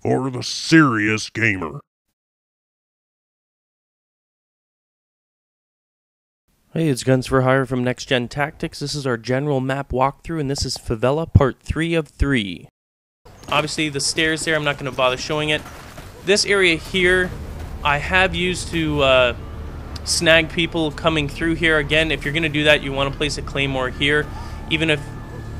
for the serious gamer. Hey, it's Guns for Hire from NextGenTactics. This is our general map walkthrough, and this is Favela Part 3 of 3. Obviously, the stairs there, I'm not going to bother showing it. This area here, I have used to snag people coming through here. Again, if you're going to do that, you want to place a claymore here. Even if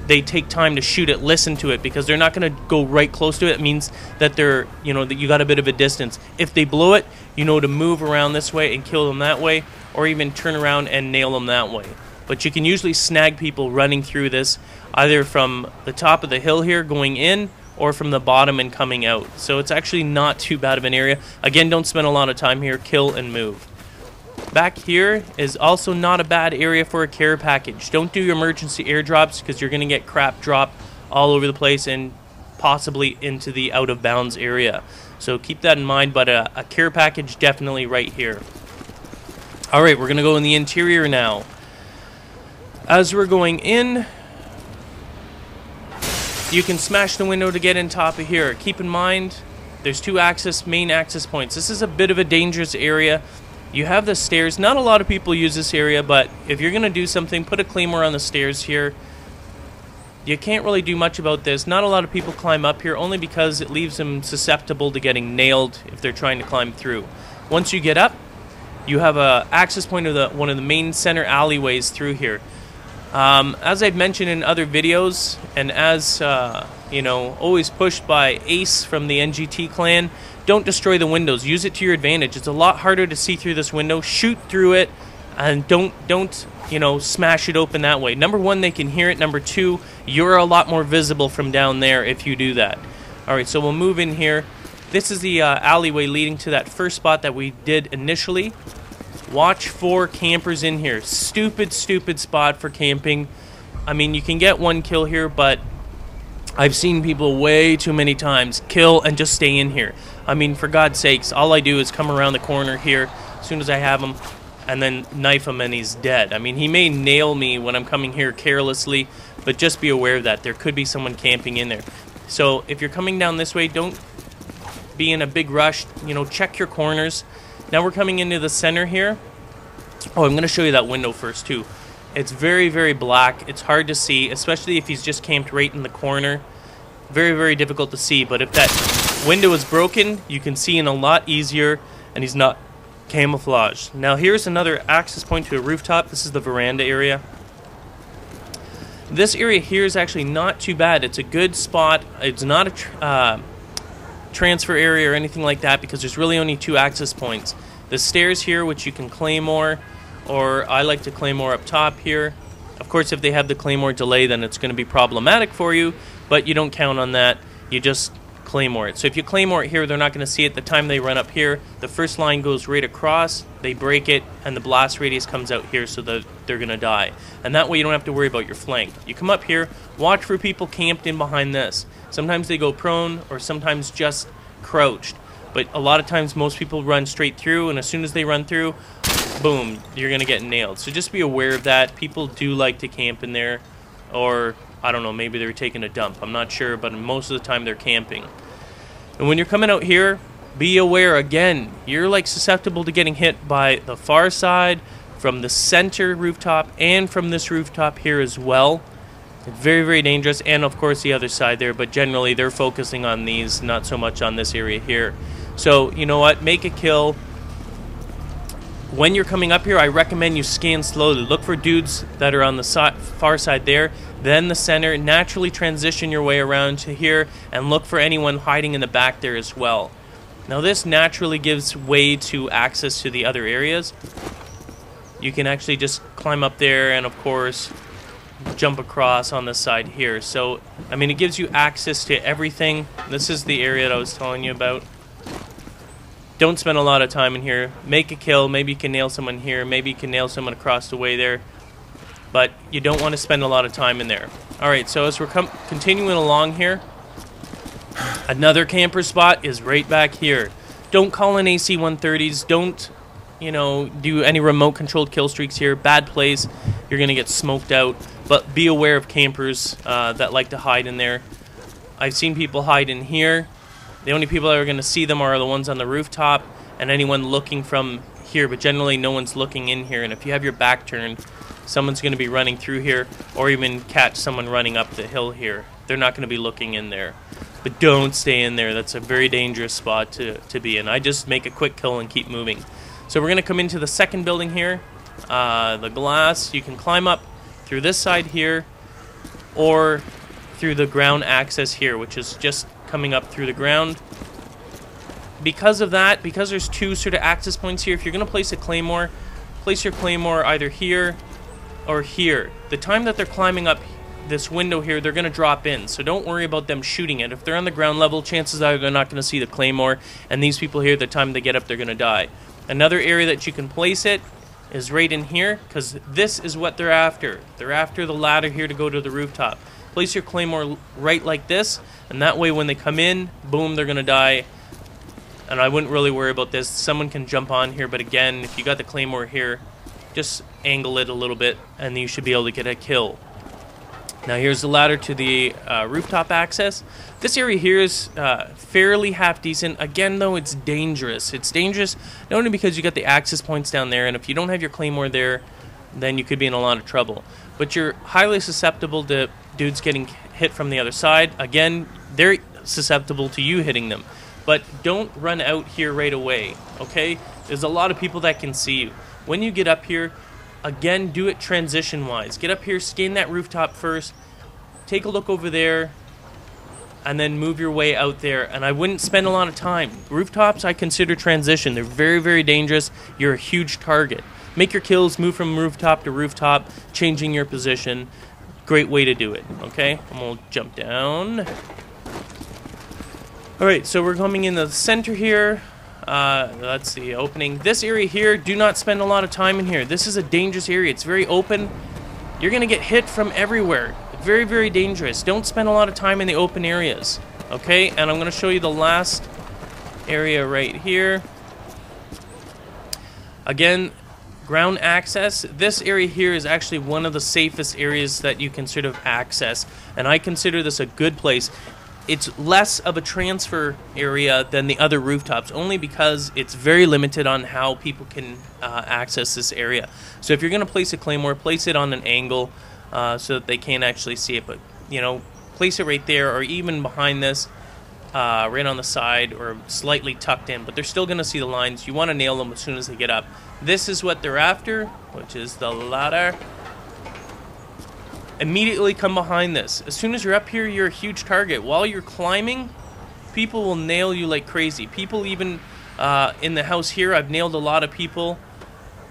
they take time to shoot it, listen to it, because they're not going to go right close to it. It means that they're, that you got a bit of a distance. If they blow it, you know to move around this way and kill them that way, or even turn around and nail them that way. But you can usually snag people running through this, either from the top of the hill here going in, or from the bottom and coming out. So it's actually not too bad of an area. Again, don't spend a lot of time here, kill and move. Back here is also not a bad area for a care package. Don't do your emergency airdrops, because you're going to get crap dropped all over the place and possibly into the out of bounds area. So keep that in mind, but a care package definitely right here. Alright, we're going to go in the interior now. As we're going in, you can smash the window to get in top of here. Keep in mind, there's two main access points. This is a bit of a dangerous area. You have the stairs. Not a lot of people use this area, but if you're going to do something, put a claymore on the stairs here. You can't really do much about this. Not a lot of people climb up here, only because it leaves them susceptible to getting nailed if they're trying to climb through. Once you get up, you have a access point of one of the main center alleyways through here. As I've mentioned in other videos, and as always pushed by Ace from the NGT clan, don't destroy the windows. Use it to your advantage. It's a lot harder to see through this window. Shoot through it, and don't smash it open that way. Number one, they can hear it. Number two, you're a lot more visible from down there if you do that. All right, so we'll move in here. This is the alleyway leading to that first spot that we did initially. Watch for campers in here. Stupid spot for camping. I mean, you can get one kill here, but I've seen people way too many times kill and just stay in here. I mean, for God's sakes, all I do is come around the corner here as soon as I have him and then knife him and he's dead. I mean, he may nail me when I'm coming here carelessly, but just be aware of that. There could be someone camping in there. So if you're coming down this way, don't be in a big rush. Check your corners. Now we're coming into the center here. Oh, I'm going to show you that window first too. It's very black. It's hard to see, especially if he's just camped right in the corner. Very difficult to see, but if that window is broken, you can see in a lot easier, and he's not camouflaged. Now here's another access point to a rooftop. This is the veranda area. This area here is actually not too bad. It's a good spot. It's not a transfer area or anything like that, because there's really only two access points. The stairs here, which you can claymore, or I like to claymore up top here. Of course, if they have the claymore delay, then it's going to be problematic for you, but you don't count on that. You just claymore it. So if you claymore it here, they're not going to see it. The time they run up here, the first line goes right across, they break it, and the blast radius comes out here, so that they're going to die. And that way you don't have to worry about your flank. You come up here, watch for people camped in behind this. Sometimes they go prone, or sometimes just crouched. But a lot of times most people run straight through, and as soon as they run through, boom, you're going to get nailed. So just be aware of that. People do like to camp in there, or I don't know, maybe they're taking a dump. I'm not sure, but most of the time they're camping. And when you're coming out here, be aware again, you're like susceptible to getting hit by the far side, from the center rooftop, and from this rooftop here as well. It's very dangerous, and of course the other side there, but generally they're focusing on these, not so much on this area here. So, you know what, make a kill. When you're coming up here, I recommend you scan slowly. Look for dudes that are on the far side there, then the center. Naturally transition your way around to here, and look for anyone hiding in the back there as well. Now this naturally gives way to access to the other areas. You can actually just climb up there and, of course, jump across on the side here. So, I mean, it gives you access to everything. This is the area that I was telling you about. Don't spend a lot of time in here. Make a kill. Maybe you can nail someone here. Maybe you can nail someone across the way there. But you don't want to spend a lot of time in there. Alright, so as we're continuing along here, another camper spot is right back here. Don't call in AC-130s. Don't, do any remote-controlled kill streaks here. Bad place. You're going to get smoked out. But be aware of campers that like to hide in there. I've seen people hide in here. The only people that are going to see them are the ones on the rooftop and anyone looking from here, but generally no one's looking in here. And if you have your back turned, someone's going to be running through here, or even catch someone running up the hill here. They're not going to be looking in there. But don't stay in there. That's a very dangerous spot to be in. I just make a quick kill and keep moving. So we're going to come into the second building here. The glass, you can climb up through this side here, or through the ground access here, which is just coming up through the ground. Because of that, because there's two sort of access points here, if you're going to place a claymore, place your claymore either here or here. The time that they're climbing up this window here, they're going to drop in, so don't worry about them shooting it. If they're on the ground level, chances are they're not going to see the claymore, and these people here, the time they get up, they're going to die. Another area that you can place it is right in here, because this is what they're after. They're after the ladder here to go to the rooftop. Place your claymore right like this, and that way when they come in, boom, they're going to die. And I wouldn't really worry about this. Someone can jump on here, but again, if you got the claymore here, just angle it a little bit, and you should be able to get a kill. Now here's the ladder to the rooftop access. This area here is fairly half decent. Again, though, it's dangerous. It's dangerous not only because you got the access points down there, and if you don't have your claymore there, then you could be in a lot of trouble. But you're highly susceptible to dudes getting hit from the other side. Again, they're susceptible to you hitting them. But don't run out here right away, okay? There's a lot of people that can see you. When you get up here, again, do it transition-wise. Get up here, scan that rooftop first, take a look over there, and then move your way out there. And I wouldn't spend a lot of time. Rooftops, I consider transition. They're very, very dangerous. You're a huge target. Make your kills, move from rooftop to rooftop, changing your position. Great way to do it, okay? And we'll jump down. Alright, so we're coming in the center here. That's the opening. This area here, do not spend a lot of time in here. This is a dangerous area. It's very open. You're going to get hit from everywhere. Very, very dangerous. Don't spend a lot of time in the open areas. Okay, and I'm going to show you the last area right here. Again, ground access. This area here is actually one of the safest areas that you can sort of access, and I consider this a good place. It's less of a transfer area than the other rooftops, only because it's very limited on how people can access this area. So if you're going to place a claymore, place it on an angle so that they can't actually see it. But, you know, place it right there, or even behind this, right on the side, or slightly tucked in. But they're still going to see the lines. You want to nail them as soon as they get up. This is what they're after, which is the ladder. Immediately come behind this. As soon as you're up here, you're a huge target. While you're climbing, people will nail you like crazy. People even in the house here, I've nailed a lot of people.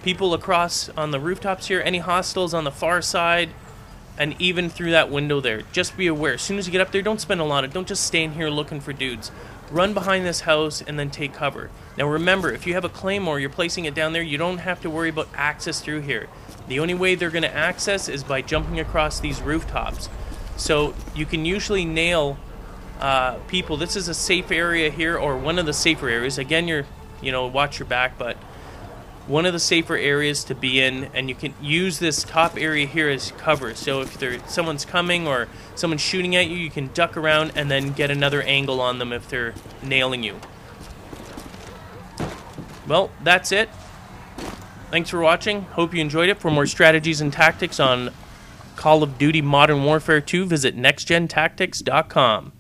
People across on the rooftops here, any hostiles on the far side, and even through that window there. Just be aware. As soon as you get up there, don't spend a lot of, don't just stand here looking for dudes. Run behind this house and then take cover. Now remember, if you have a claymore, you're placing it down there, you don't have to worry about access through here. The only way they're going to access is by jumping across these rooftops. So you can usually nail people. This is a safe area here, or one of the safer areas. Again, watch your back, but one of the safer areas to be in, and you can use this top area here as cover. So if someone's coming or someone's shooting at you, you can duck around and then get another angle on them if they're nailing you. Well, that's it. Thanks for watching. Hope you enjoyed it. For more strategies and tactics on Call of Duty Modern Warfare 2, visit NextGenTactics.com.